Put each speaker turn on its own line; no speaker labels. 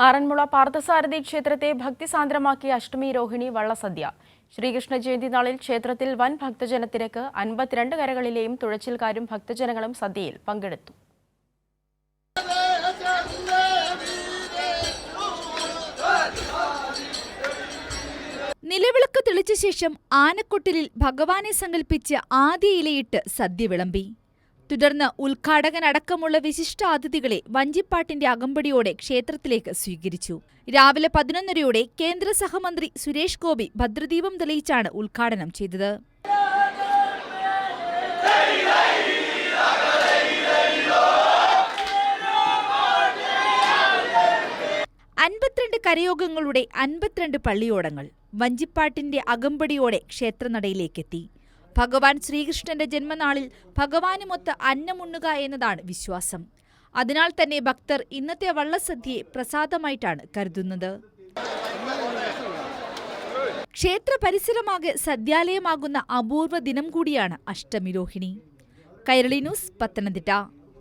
ആറന്മുള പാർത്ഥസാരഥി ക്ഷേത്രത്തെ ഭക്തിസാന്ദ്രമാക്കി അഷ്ടമി രോഹിണി വള്ളസദ്യ. ശ്രീകൃഷ്ണ ജയന്തി നാളിൽ ക്ഷേത്രത്തിൽ വൻ ഭക്തജനത്തിരക്ക്. 52 കരകളിലെയും തുഴച്ചിൽക്കാരും ഭക്തജനങ്ങളും സദ്യയിൽ പങ്കെടുത്തു.
നിലവിളക്ക് തെളിച്ച ശേഷം ആനക്കൊട്ടിലിൽ ഭഗവാനെ സങ്കൽപ്പിച്ച് ആദ്യ ഇലയിട്ട് സദ്യ വിളമ്പി. തുടർന്ന് ഉദ്ഘാടകനടക്കമുള്ള വിശിഷ്ടാതിഥികളെ വഞ്ചിപ്പാട്ടിന്റെ അകമ്പടിയോടെ ക്ഷേത്രത്തിലേക്ക് സ്വീകരിച്ചു. രാവിലെ 11:30 കേന്ദ്ര സഹമന്ത്രി സുരേഷ് ഗോപി ഭദ്രദീപം തെളിയിച്ചാണ് ഉദ്ഘാടനം ചെയ്തത്. 52 കരയോഗങ്ങളുടെ 52 പള്ളിയോടങ്ങൾ വഞ്ചിപ്പാട്ടിന്റെ അകമ്പടിയോടെ ക്ഷേത്രനടയിലേക്കെത്തി. ഭഗവാൻ ശ്രീകൃഷ്ണന്റെ ജന്മനാളിൽ ഭഗവാനുമൊത്ത് അന്നമുണ്ണുക എന്നതാണ് വിശ്വാസം. അതിനാൽ തന്നെ ഭക്തർ ഇന്നത്തെ വള്ളസദ്യയെ പ്രസാദമായിട്ടാണ് കരുതുന്നത്. ക്ഷേത്ര പരിസരമാകെ സദ്യാലയമാകുന്ന അപൂർവ ദിനം കൂടിയാണ് അഷ്ടമി രോഹിണി. കൈരളി ന്യൂസ്, പത്തനംതിട്ട.